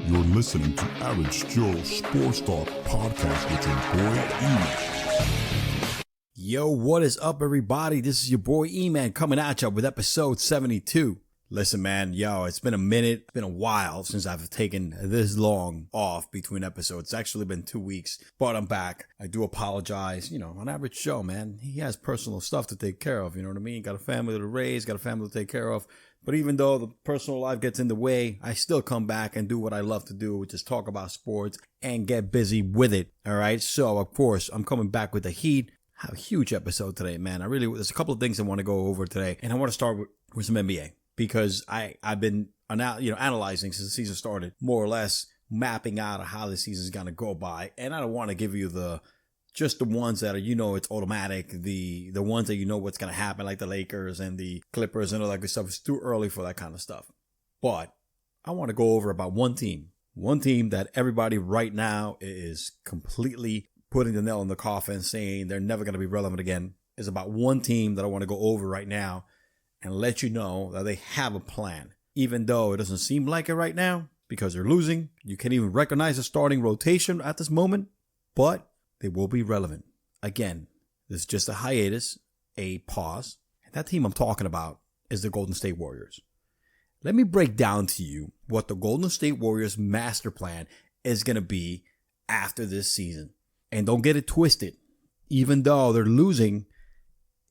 You're listening to Average Joe Sports Talk Podcast with your boy E-Man. Yo, what is up, everybody? This is your boy E-Man coming at you with episode 72. Listen, man, it's been a minute. It's been a while since I've taken this long off between episodes. It's actually been 2 weeks, but I'm back. I do apologize. On Average Joe, man, he has personal stuff to take care of. You know what I mean? Got a family to raise, got a family to take care of. But even though the personal life gets in the way, I still come back and do what I love to do, which is talk about sports and get busy with it. All right. So, of course, I'm coming back with the heat. I have a huge episode today, man. There's a couple of things I want to go over today. And I want to start with some NBA because I've been, analyzing since the season started, more or less mapping out how the season is going to go by. And I don't want to give you just the ones that are, it's automatic, the ones that what's going to happen, like the Lakers and the Clippers and all that good stuff. It's too early for that kind of stuff. But I want to go over about one team that everybody right now is completely putting the nail in the coffin, saying they're never going to be relevant again. Is about one team that I want to go over right now and let you know that they have a plan, even though it doesn't seem like it right now because they're losing. You can't even recognize the starting rotation at this moment, but they will be relevant. Again, this is just a hiatus, a pause. And that team I'm talking about is the Golden State Warriors. Let me break down to you what the Golden State Warriors master plan is going to be after this season. And don't get it twisted. Even though they're losing,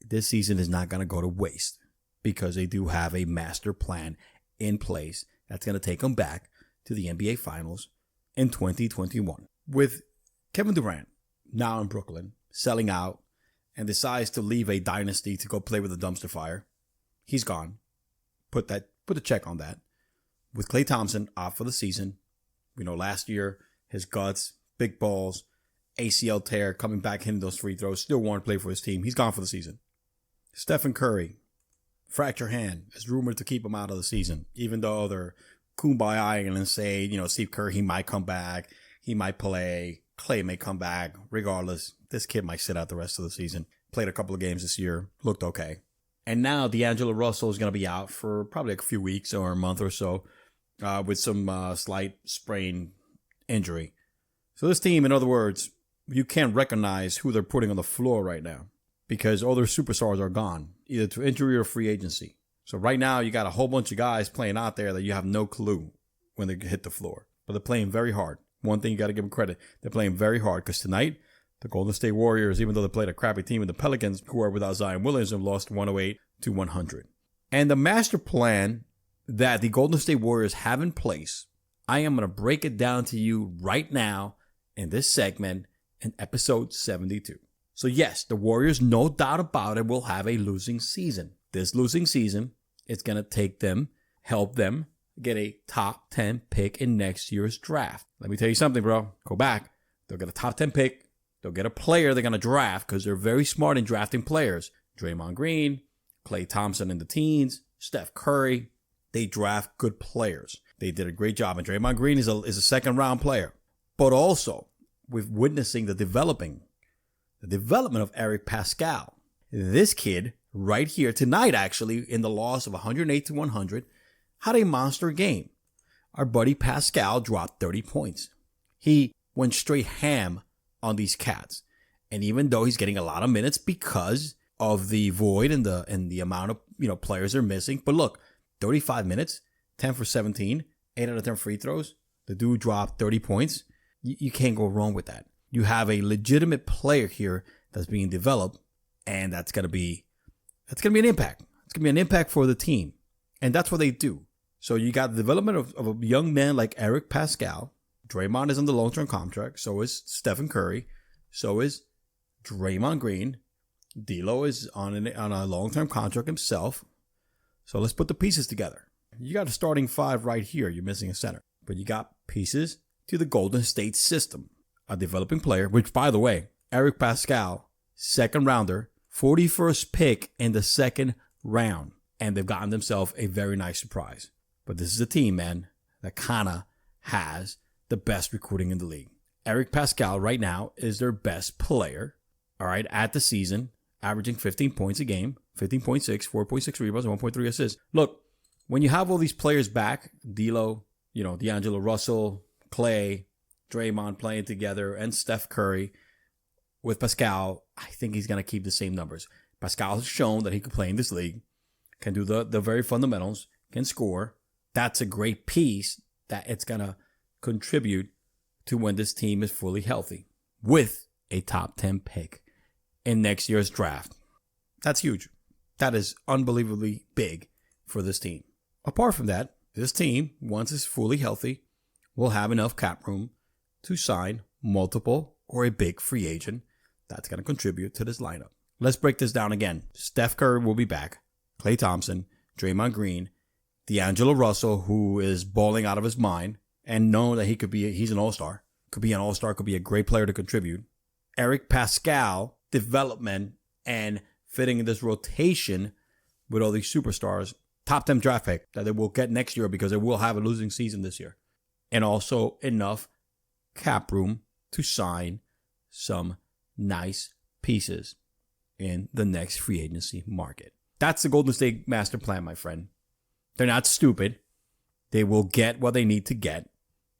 this season is not going to go to waste because they do have a master plan in place that's going to take them back to the NBA Finals in 2021. With Kevin Durant now in Brooklyn, selling out, and decides to leave a dynasty to go play with a dumpster fire. He's gone. Put a check on that. With Klay Thompson out for the season. Last year, his guts, big balls, ACL tear, coming back, hitting those free throws, still wanted to play for his team. He's gone for the season. Stephen Curry, fractured hand, is rumored to keep him out of the season, even though they're kumbaya-ing and say, Steve Kerr, he might come back, he might play. Klay may come back. Regardless, this kid might sit out the rest of the season. Played a couple of games this year. Looked okay. And now D'Angelo Russell is going to be out for probably a few weeks or a month or so with some slight sprain injury. So this team, in other words, you can't recognize who they're putting on the floor right now because all their superstars are gone, either to injury or free agency. So right now you got a whole bunch of guys playing out there that you have no clue when they hit the floor. But they're playing very hard. One thing you got to give them credit. They're playing very hard because tonight, the Golden State Warriors, even though they played a crappy team with the Pelicans, who are without Zion Williamson, lost 108-100. And the master plan that the Golden State Warriors have in place, I am going to break it down to you right now in this segment in episode 72. So yes, the Warriors, no doubt about it, will have a losing season. This losing season is going to help them get a top 10 pick in next year's draft. Let me tell you something, bro. Go back. They'll get a top 10 pick. They'll get a player they're going to draft because they're very smart in drafting players. Draymond Green, Klay Thompson in the teens, Steph Curry. They draft good players. They did a great job. And Draymond Green is a second round player. But also, with witnessing the development of Eric Pascal. This kid right here tonight, actually, in the loss of 108-100, had a monster game. Our buddy Pascal dropped 30 points. He went straight ham on these cats. And even though he's getting a lot of minutes because of the void and the amount of players they're missing. But look, 35 minutes, 10 for 17, 8 out of 10 free throws. The dude dropped 30 points. You can't go wrong with that. You have a legitimate player here that's being developed, and that's gonna be an impact. It's gonna be an impact for the team. And that's what they do. So you got the development of a young man like Eric Pascal. Draymond is on the long-term contract. So is Stephen Curry. So is Draymond Green. D'Lo is on a long-term contract himself. So let's put the pieces together. You got a starting five right here. You're missing a center. But you got pieces to the Golden State system. A developing player, which, by the way, Eric Pascal, second rounder, 41st pick in the second round. And they've gotten themselves a very nice surprise. But this is a team, man, that kind of has the best recruiting in the league. Eric Pascal right now is their best player, all right, at the season, averaging 15 points a game, 15.6, 4.6 rebounds, and 1.3 assists. Look, when you have all these players back, D'Lo, D'Angelo Russell, Clay, Draymond playing together, and Steph Curry with Pascal, I think he's going to keep the same numbers. Pascal has shown that he can play in this league, can do the very fundamentals, can score. That's a great piece that it's going to contribute to when this team is fully healthy with a top 10 pick in next year's draft. That's huge. That is unbelievably big for this team. Apart from that, this team, once it's fully healthy, will have enough cap room to sign multiple or a big free agent that's going to contribute to this lineup. Let's break this down again. Steph Curry will be back. Klay Thompson, Draymond Green, D'Angelo Russell, who is balling out of his mind and know that he's an all-star. Could be an all-star, could be a great player to contribute. Eric Pascal, development and fitting in this rotation with all these superstars. Top 10 draft pick that they will get next year because they will have a losing season this year. And also enough cap room to sign some nice pieces in the next free agency market. That's the Golden State master plan, my friend. They're not stupid. They will get what they need to get.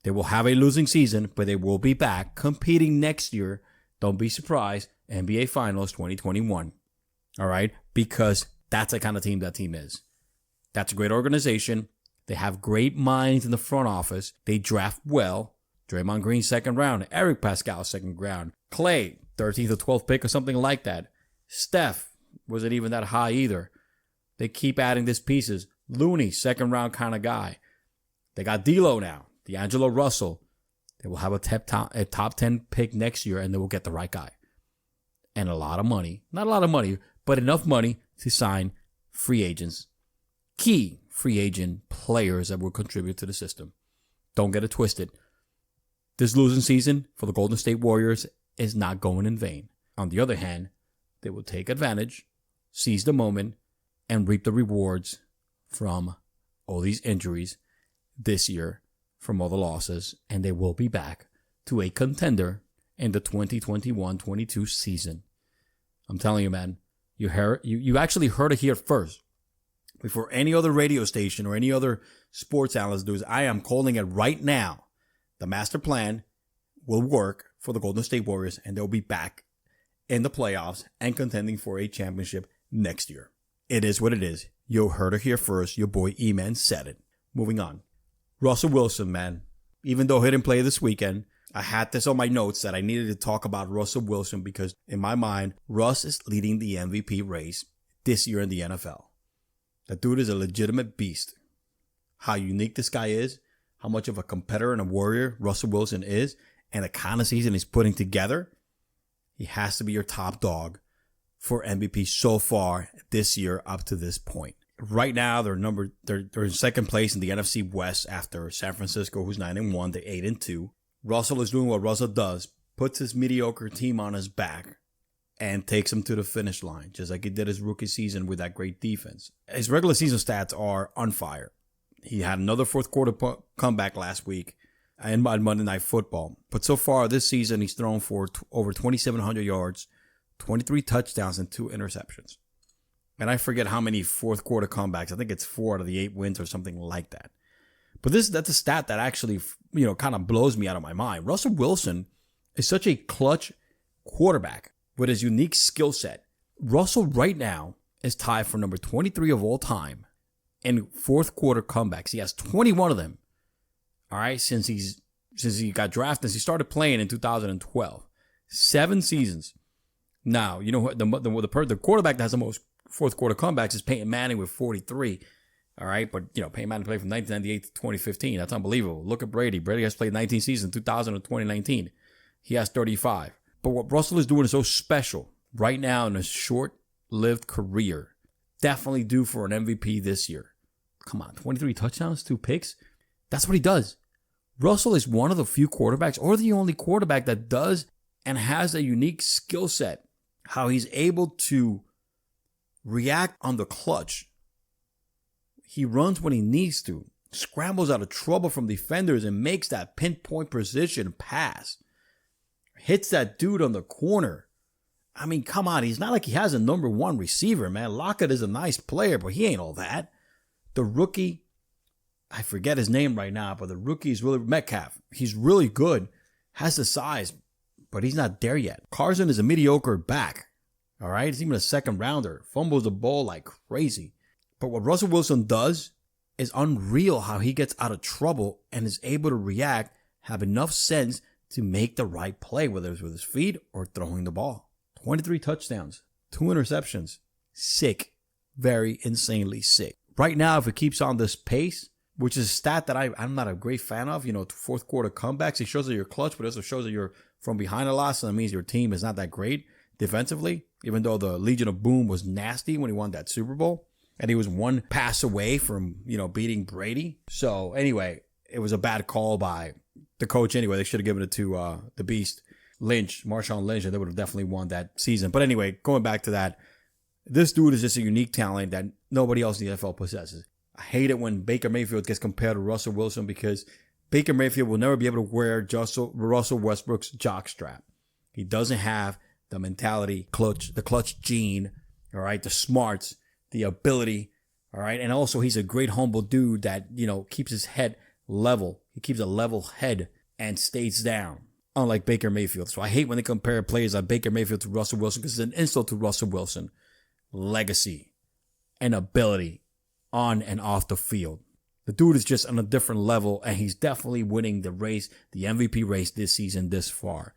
They will have a losing season, but they will be back competing next year. Don't be surprised. NBA Finals 2021. All right? Because that's the kind of team that team is. That's a great organization. They have great minds in the front office. They draft well. Draymond Green, second round. Eric Pascal, second round. Clay, 13th or 12th pick or something like that. Steph wasn't even that high either. They keep adding these pieces. Looney, second round kind of guy. They got D'Lo now. D'Angelo Russell. They will have a top 10 pick next year, and they will get the right guy. And a lot of money. Not a lot of money, but enough money to sign free agents. Key free agent players that will contribute to the system. Don't get it twisted. This losing season for the Golden State Warriors is not going in vain. On the other hand, they will take advantage, seize the moment, and reap the rewards from all these injuries this year, from all the losses, and they will be back to a contender in the 2021-22 season. I'm telling you, man, you actually heard it here first. Before any other radio station or any other sports analyst does, I am calling it right now. The master plan will work for the Golden State Warriors, and they'll be back in the playoffs and contending for a championship next year. It is what it is. You heard it here first. Your boy E-Man said it. Moving on. Russell Wilson, man. Even though he didn't play this weekend, I had this on my notes that I needed to talk about Russell Wilson because in my mind, Russ is leading the MVP race this year in the NFL. The dude is a legitimate beast. How unique this guy is, how much of a competitor and a warrior Russell Wilson is, and the kind of season he's putting together, he has to be your top dog for MVP so far this year up to this point. Right now, they're in second place in the NFC West after San Francisco, who's 9-1. They're 8-2. Russell is doing what Russell does, puts his mediocre team on his back and takes him to the finish line, just like he did his rookie season with that great defense. His regular season stats are on fire. He had another fourth quarter comeback last week and on Monday Night Football. But so far this season, he's thrown for over 2,700 yards, 23 touchdowns, and 2 interceptions. And I forget how many fourth quarter comebacks. I think it's 4 out of the 8 wins or something like that. But that's a stat that actually, kind of blows me out of my mind. Russell Wilson is such a clutch quarterback with his unique skill set. Russell right now is tied for number 23 of all time in fourth quarter comebacks. He has 21 of them. All right, since he got drafted, since he started playing in 2012, 7 seasons. Now, you know what? The quarterback that has the most fourth quarter comebacks is Peyton Manning with 43. All right, but Peyton Manning played from 1998 to 2015. That's unbelievable. Look at Brady. Brady has played 19 seasons, 2000 to 2019. He has 35. But what Russell is doing is so special right now in his short-lived career. Definitely due for an MVP this year. Come on, 23 touchdowns, 2 picks. That's what he does. Russell is one of the few quarterbacks, or the only quarterback that does and has a unique skill set. How he's able to react on the clutch. He runs when he needs to, scrambles out of trouble from defenders and makes that pinpoint precision pass. Hits that dude on the corner. I mean, come on. He's not like he has a number 1 receiver, man. Lockett is a nice player, but he ain't all that. The rookie I forget his name right now, but the rookie is really Metcalf. He's really good, has the size, but he's not there yet. Carson is a mediocre back. All right. He's even a second rounder. Fumbles the ball like crazy. But what Russell Wilson does is unreal, how he gets out of trouble and is able to react, have enough sense to make the right play, whether it's with his feet or throwing the ball. 23 touchdowns, 2 interceptions. Sick. Very insanely sick. Right now, if it keeps on this pace, which is a stat that I'm not a great fan of, fourth quarter comebacks, it shows that you're clutch, but it also shows that you're from behind a lot, so that means your team is not that great defensively, even though the Legion of Boom was nasty when he won that Super Bowl, and he was one pass away from, beating Brady. So anyway, it was a bad call by the coach anyway. They should have given it to the Beast, Marshawn Lynch, and they would have definitely won that season. But anyway, going back to that, this dude is just a unique talent that nobody else in the NFL possesses. I hate it when Baker Mayfield gets compared to Russell Wilson, because Baker Mayfield will never be able to wear Russell Westbrook's jockstrap. He doesn't have the mentality, the clutch gene, all right, the smarts, the ability, all right, and also he's a great humble dude that, keeps his head level. He keeps a level head and stays down, unlike Baker Mayfield. So I hate when they compare players like Baker Mayfield to Russell Wilson, because it's an insult to Russell Wilson. Legacy and ability on and off the field. The dude is just on a different level, and he's definitely winning the race, the MVP race this season this far.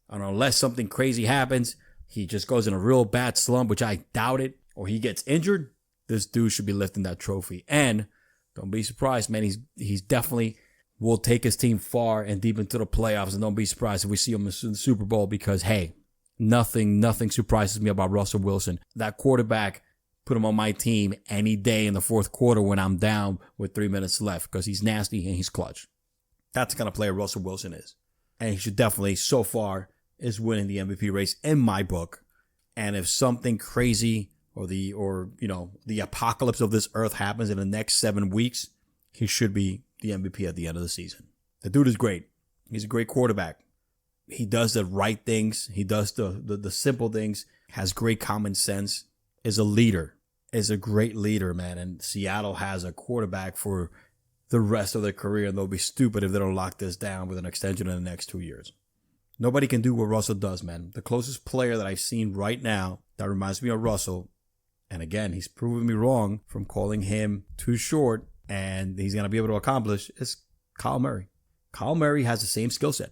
And unless something crazy happens, he just goes in a real bad slump, which I doubt it, or he gets injured, this dude should be lifting that trophy. And don't be surprised, man, he's definitely will take his team far and deep into the playoffs. And don't be surprised if we see him in the Super Bowl, because, hey, nothing surprises me about Russell Wilson. That quarterback, put him on my team any day in the fourth quarter when I'm down with 3 minutes left, because he's nasty and he's clutch. That's the kind of player Russell Wilson is. And he should definitely, so far, is winning the MVP race in my book. And if something crazy or the apocalypse of this earth happens in the next 7 weeks, he should be the MVP at the end of the season. The dude is great. He's a great quarterback. He does the right things. He does the simple things, has great common sense, is a leader, is a great leader, man. And Seattle has a quarterback for the rest of their career, and they'll be stupid if they don't lock this down with an extension in the next 2 years. Nobody can do what Russell does, man. The closest player that I've seen right now that reminds me of Russell, and again, he's proven me wrong from calling him too short and he's going to be able to accomplish, is Kyle Murray. Kyle Murray has the same skill set.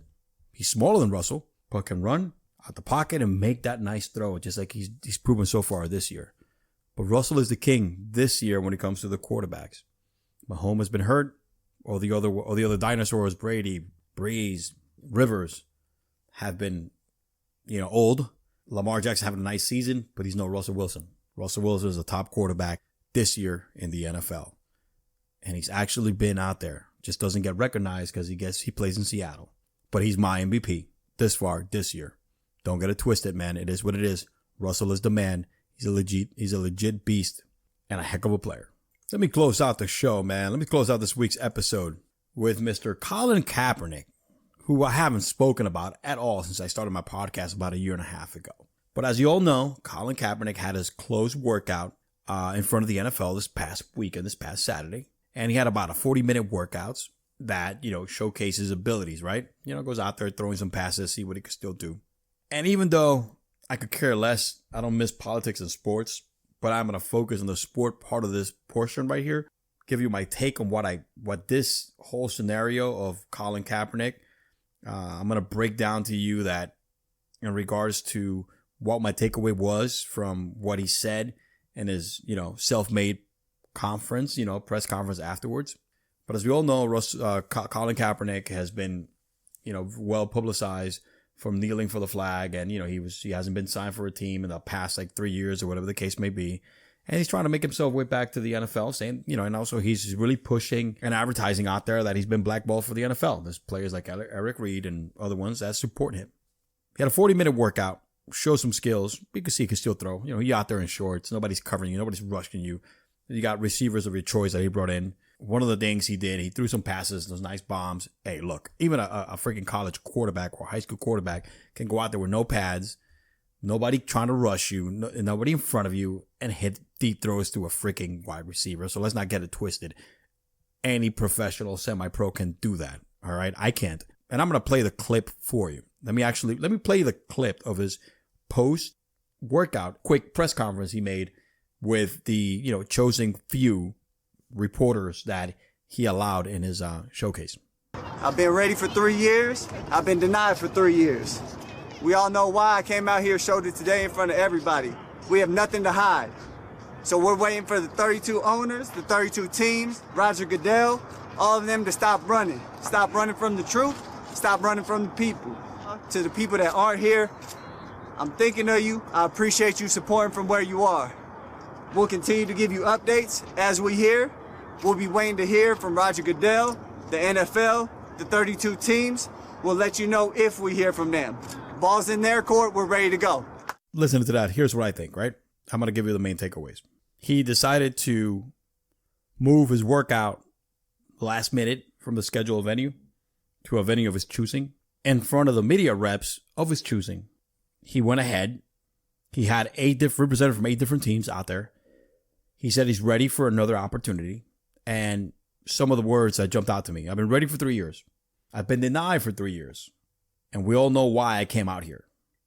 He's smaller than Russell, but can run out the pocket and make that nice throw, just like he's proven so far this year. But Russell is the king this year when it comes to the quarterbacks. Mahomes has been hurt. All the other dinosaurs, Brady, Breeze, Rivers, have been, old. Lamar Jackson having a nice season, but he's no Russell Wilson. Russell Wilson is a top quarterback this year in the NFL. And he's actually been out there. Just doesn't get recognized because he plays in Seattle. But he's my MVP this far, this year. Don't get it twisted, man. It is what it is. Russell is the man. He's a legit beast and a heck of a player. Let me close out the show, man. Let me close out this week's episode with Mr. Colin Kaepernick, who I haven't spoken about at all since I started my podcast about 1.5 years ago. But as you all know, Colin Kaepernick had his closed workout in front of the NFL this past weekend, this past Saturday. And he had about a 40-minute workouts that, showcase his abilities, right? Goes out there throwing some passes, see what he could still do. And even though I could care less, I don't miss politics and sports, but I'm going to focus on the sport part of this portion right here. Give you my take on what this whole scenario of Colin Kaepernick. I'm going to break down to you that in regards to what my takeaway was from what he said in his, self-made conference, press conference afterwards. But as we all know, Colin Kaepernick has been, well publicized from kneeling for the flag, and he hasn't been signed for a team in the past 3 years or whatever the case may be, and he's trying to make himself way back to the NFL, saying and also he's really pushing and advertising out there that he's been blackballed for the NFL. There's players like Eric Reed and other ones that support him. He had a 40-minute workout, show some skills. You can see he can still throw. He out there in shorts. Nobody's covering you. Nobody's rushing you. You got receivers of your choice that he brought in. One of the things he did, he threw some passes, those nice bombs. Hey, look, even a freaking college quarterback or high school quarterback can go out there with no pads, nobody trying to rush you, nobody in front of you, and hit deep throws to a freaking wide receiver. So let's not get it twisted. any professional semi-pro can do that. All right. I can't. And I'm going to play the clip for you. Let me play the clip of his post-workout quick press conference he made with the, chosen few reporters that he allowed in his showcase. I've been ready for 3 years. I've been denied for 3 years. We all know why I came out here, showed it today in front of everybody. We have nothing to hide. So we're waiting for the 32 owners, the 32 teams, Roger Goodell, all of them to stop running. Stop running from the truth. Stop running from the people. To the people that aren't here, I'm thinking of you. I appreciate you supporting from where you are. We'll continue to give you updates as we hear. We'll be waiting to hear from Roger Goodell, the NFL, the 32 teams. We'll let you know if we hear from them. Ball's in their court. We're ready to go. Listen to that. Here's what I think, right? I'm going to give you the main takeaways. He decided to move his workout last minute from the scheduled venue to a venue of his choosing in front of the media reps of his choosing. He went ahead. He had 8 different representatives from 8 different teams out there. He said he's ready for another opportunity. And some of the words that jumped out to me. I've been ready for 3 years. I've been denied for 3 years. And we all know why I came out here.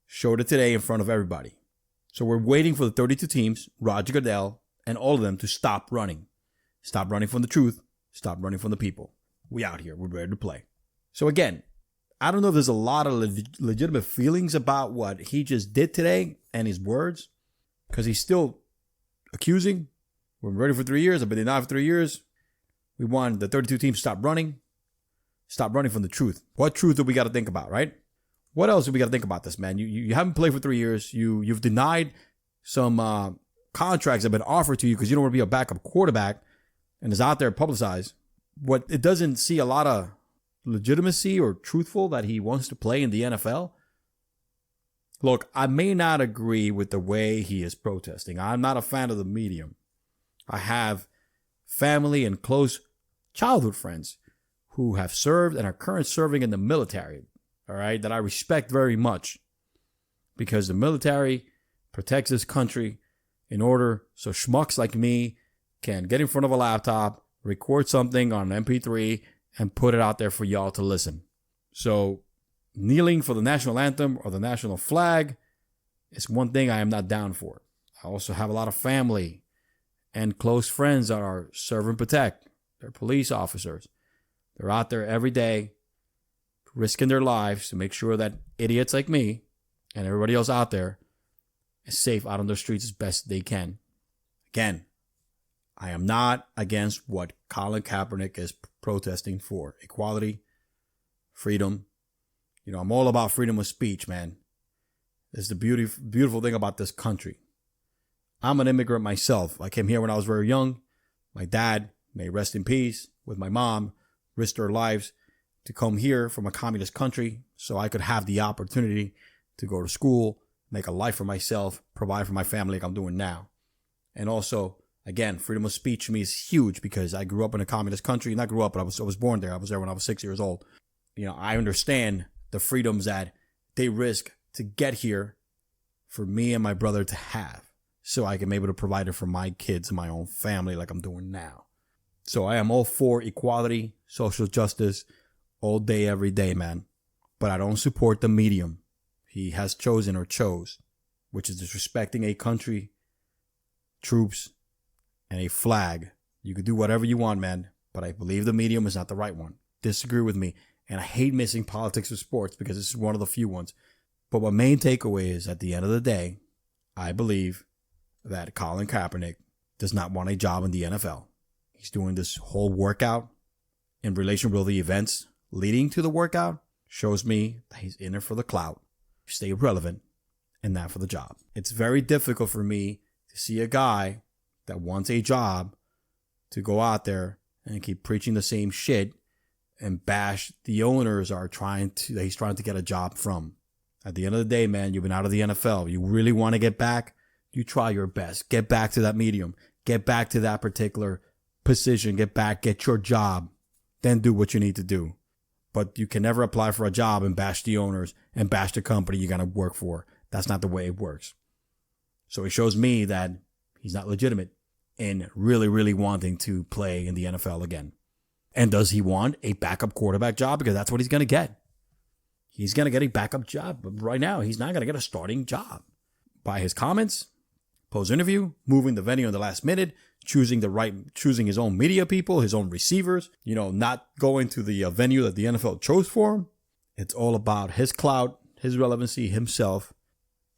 Showed it today in front of everybody. So we're waiting for the 32 teams, Roger Goodell, and all of them to stop running. Stop running from the truth. Stop running from the people. We out here. We're ready to play. So again, I don't know if there's a lot of legitimate feelings about what he just did today and his words. Because he's still accusing. We're ready for 3 years. I've been denied for 3 years. We want the 32 teams to stop running. Stop running from the truth. What truth do we got to think about, right? What else do we got to think about this, man? You haven't played for 3 years. You've denied some contracts that have been offered to you because you don't want to be a backup quarterback and is out there publicized. What it doesn't see a lot of legitimacy or truthful that he wants to play in the NFL. Look, I may not agree with the way he is protesting. I'm not a fan of the medium. I have family and close childhood friends who have served and are currently serving in the military, all right, that I respect very much because the military protects this country in order so schmucks like me can get in front of a laptop, record something on an MP3, and put it out there for y'all to listen. So kneeling for the national anthem or the national flag is one thing I am not down for. I also have a lot of family and close friends that are serve and protect. They're police officers. They're out there every day risking their lives to make sure that idiots like me and everybody else out there is safe out on the streets as best they can. Again, I am not against what Colin Kaepernick is protesting for. Equality, freedom. I'm all about freedom of speech, man. It's the beautiful thing about this country. I'm an immigrant myself. I came here when I was very young. My dad, may rest in peace, with my mom, risked their lives to come here from a communist country so I could have the opportunity to go to school, make a life for myself, provide for my family like I'm doing now. And also, again, freedom of speech to me is huge because I grew up in a communist country. Not grew up, but I was born there. I was there when I was 6 years old. I understand the freedoms that they risk to get here for me and my brother to have so I can be able to provide it for my kids and my own family like I'm doing now. So I am all for equality, social justice, all day, every day, man. But I don't support the medium he has chosen or chose, which is disrespecting a country, troops, and a flag. You can do whatever you want, man, but I believe the medium is not the right one. Disagree with me. And I hate missing politics with sports because this is one of the few ones. But my main takeaway is at the end of the day, I believe that Colin Kaepernick does not want a job in the NFL. He's doing this whole workout in relation with the events leading to the workout shows me that he's in it for the clout, stay relevant, and not for the job. It's very difficult for me to see a guy that wants a job to go out there and keep preaching the same shit and bash the owners that he's trying to get a job from. At the end of the day, man, you've been out of the NFL. You really want to get back? You try your best. Get back to that medium. Get back to that particular position. Get your job. Then do what you need to do. But you can never apply for a job and bash the owners and bash the company you're going to work for. That's not the way it works. So it shows me that he's not legitimate in really, really wanting to play in the NFL again. And does he want a backup quarterback job? Because that's what he's going to get. He's going to get a backup job. But right now, he's not going to get a starting job. By his comments, post-interview, moving the venue in the last minute, choosing his own media people, his own receivers, not going to the venue that the NFL chose for him. It's all about his clout, his relevancy, himself,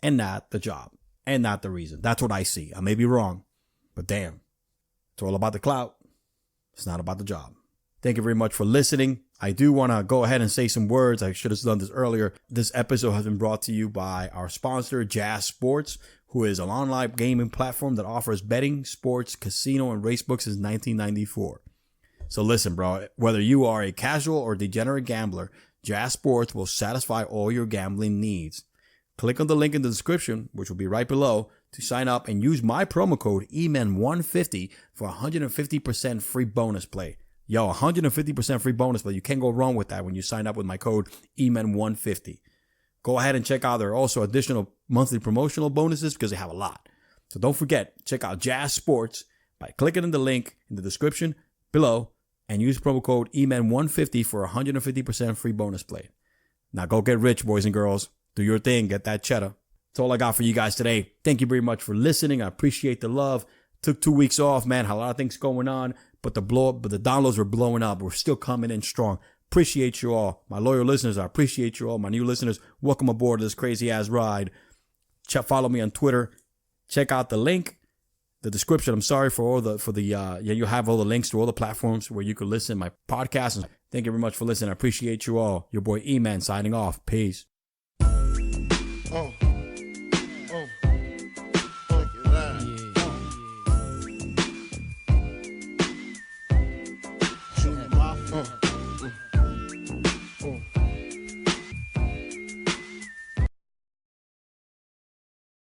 and not the job, and not the reason. That's what I see. I may be wrong, but damn, it's all about the clout. It's not about the job. Thank you very much for listening. I do want to go ahead and say some words. I should have done this earlier. This episode has been brought to you by our sponsor, Jazz Sports, who is an online gaming platform that offers betting, sports, casino, and racebooks since 1994. So listen, bro, whether you are a casual or degenerate gambler, Jazz Sports will satisfy all your gambling needs. Click on the link in the description, which will be right below, to sign up and use my promo code EMAN150 for 150% free bonus play. Yo, 150% free bonus play. You can't go wrong with that when you sign up with my code EMAN150. Go ahead and check out their also additional monthly promotional bonuses because they have a lot. So don't forget, check out Jazz Sports by clicking on the link in the description below and use promo code EMAN150 for 150% free bonus play. Now go get rich, boys and girls. Do your thing. Get that cheddar. That's all I got for you guys today. Thank you very much for listening. I appreciate the love. Took 2 weeks off, man. Had a lot of things going on, but the downloads were blowing up. We're still coming in strong. Appreciate you all. My loyal listeners, I appreciate you all. My new listeners, welcome aboard this crazy ass ride. Follow me on Twitter. Check out the link, the description. I'm sorry for you have all the links to all the platforms where you can listen to my podcast. And thank you very much for listening. I appreciate you all. Your boy E-Man signing off. Peace.